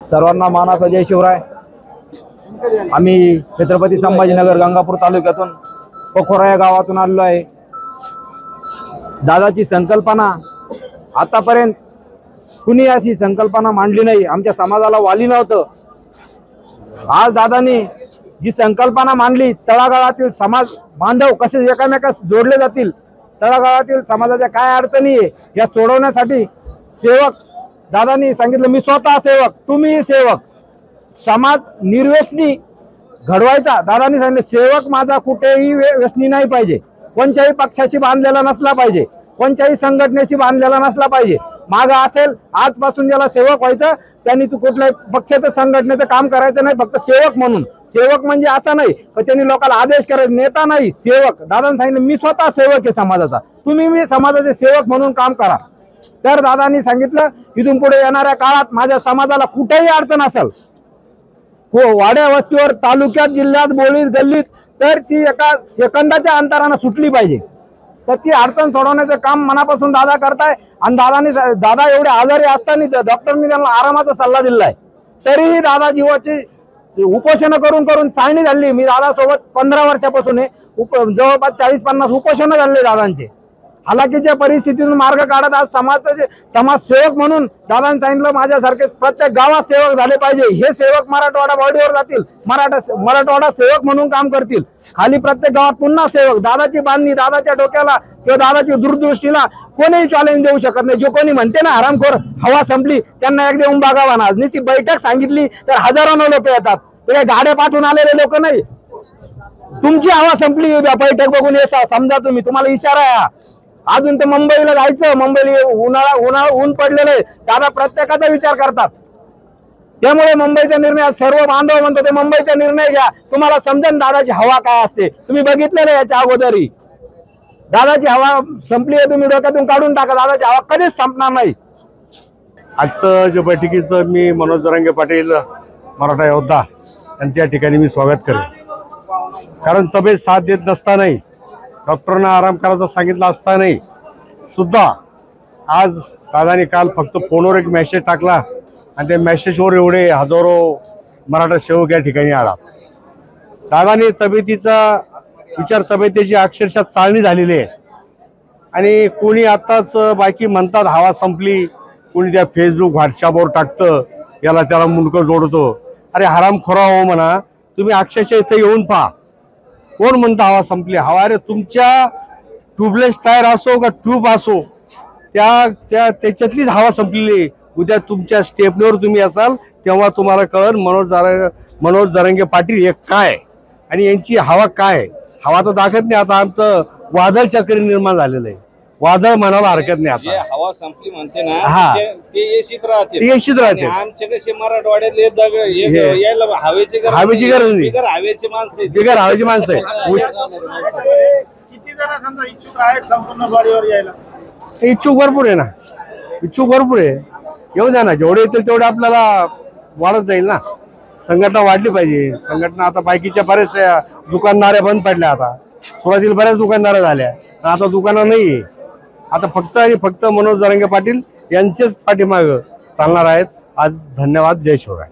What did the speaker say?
सर्वांना मानाचा जय शिवराय। आम्ही छत्रपती संभाजीनगर गंगापूर तालुक्यातून पोखोरा या गावातून आलेलो आहे। दादाची संकल्पना आतापर्यंत कुणी अशी संकल्पना मांडली नाही, आमच्या समाजाला वाली नव्हतं। आज दादांनी जी संकल्पना मांडली, तळागाळातील समाज बांधव कसे एकमेकास जोडले जातील, तळागाळातील समाजाच्या काय अडचणी आहे या सोडवण्यासाठी सेवक दादांनी सांगितलं, मी स्वतः सेवक, तुम्ही सेवक, समाज निर्व्यसनी घडवायचा। दादांनी सांगितलं, सेवक माझा कुठेही व्यसनी नाही पाहिजे, कोणत्याही पक्षाशी बांधलेला नसला पाहिजे, कोणत्याही संघटनेशी बांधलेला नसला पाहिजे। मागा असेल आजपासून ज्याला सेवक व्हायचं त्यांनी तू कुठल्याही पक्षाचं संघटनेचं काम करायचं नाही, फक्त सेवक म्हणून। सेवक म्हणजे असं नाही की त्यांनी लोकांना आदेश करायचे, नेता नाही, सेवक। दादांनी सांगितलं, मी स्वतः सेवक आहे समाजाचा, तुम्ही मी समाजाचे सेवक म्हणून काम करा। तर दादांनी सांगितलं, इथून पुढे येणाऱ्या काळात माझ्या समाजाला कुठेही अडचण असेल, वाड्या वस्तीवर, तालुक्यात, जिल्ह्यात, बोळीत, गल्लीत, तर ती एका सेकंदाच्या अंतराने सुटली पाहिजे। तर ती अडचण सोडवण्याचं काम मनापासून दादा करताय। आणि दादा एवढे आजारी असताना डॉक्टरनी त्यांना आरामाचा सल्ला दिलाय, तरीही दादा जीवाची उपोषण करून करून चाळणी झाली। मी दादासोबत 15 वर्षापासून जवळपास 40-50 उपोषण झाले दादांचे। हालाकीच्या परिस्थितीतून मार्ग काढत आज समाजसेवक म्हणून दादांनी सांगितलं, माझ्यासारखे प्रत्येक गावात सेवक झाले पाहिजे। हे सेवक मराठवाडा बॉडीवर जातील, मराठवाडा सेवक म्हणून काम करतील। खाली प्रत्येक गावात पुन्हा सेवक। दादाची बांधणी, दादाच्या डोक्याला किंवा दादाची दूरदृष्टीला कोणीही चॅलेंज देऊ शकत नाही। जो कोणी म्हणते ना हरामखोर हवा संपली, त्यांना एकदा येऊन बघावा ना। आज नुसती बैठक सांगितली तर हजारांनो लोक येतात, ते गाड्या पाठवून आलेले लोक नाही। तुमची हवा संपली, बैठक बघून हे समजा तुम्ही, तुम्हाला इशारा आहे। अजून तर मुंबईला जायचं, मुंबईला उन्हाळा ऊन पडलेलं आहे। दादा प्रत्येकाचा विचार करतात, त्यामुळे मुंबईचा निर्णय सर्व बांधव म्हणतो ते मुंबईचा निर्णय घ्या, तुम्हाला समजेल दादाची हवा काय असते। तुम्ही बघितलेलं याच्या अगोदरही दादाची हवा संपली आहे, तुम्ही डोक्यातून काढून टाका, दादाची हवा कधीच संपणार नाही। आजचं जे बैठकीचं मी मनोज जरांगे पाटील मराठा योद्धा यांच्या ठिकाणी मी स्वागत करेन। कारण तब्येत साथ देत नसतानाही, डॉक्टरांना आराम करायचं सांगितलं असतानाही सुद्धा आज दादाने काल फक्त फोनवर एक मेसेज टाकला आणि त्या मेसेजवर एवढे हजारो मराठा सेवक या ठिकाणी आला। दादाने तब्येतीची अक्षरशः चाळणी झालेली आहे। आणि कोणी आताच बाकी म्हणतात हवा संपली, कोणी त्या फेसबुक व्हॉट्सअपवर टाकतं, याला त्याला मुंडकं जोडतो। अरे हरामखोरा हो म्हणा, तुम्ही अक्षरशः इथे येऊन पहा, कोण म्हणतं हवा संपली? हवा अरे तुमच्या ट्यूबलेस टायर असो का ट्यूब असो, त्याच्यातलीच हवा संपलेली। उद्या तुमच्या स्टेपवर तुम्ही असाल तेव्हा तुम्हाला कळेल मनोज जरांगे पाटील हे काय आणि यांची हवा काय। हवा तर दाखवत नाही। आता आमचं वादळ चक्र निर्माण झालेलं आहे, वादळ म्हणायला हरकत नाही। आता हवा संपली म्हणते ना, ते येशीत राहते। आमचे कसे मराठवाड्यात हवेची गरज नाही, बिगर हवेची माणसं आहे। किती जण समजा इच्छुक आहेत संपूर्ण बॉडीवर यायला? इच्छुक भरपूर आहे ना, इच्छुक भरपूर आहे। येऊ द्या ना, जेवढे येतील तेवढे आपल्याला वाढत जाईल ना। संघटना वाढली पाहिजे। संघटना आता बाकीच्या बऱ्याच दुकानदाऱ्या बंद पडल्या, आता सुरुवातीला बऱ्याच दुकानदाऱ्या झाल्या, आता दुकानं नाही। आता फक्त आणि फक्त मनोज जरांगे पाटील यांचेच पाठीमागे चालणार आहेत। आज धन्यवाद, जय शिवराय।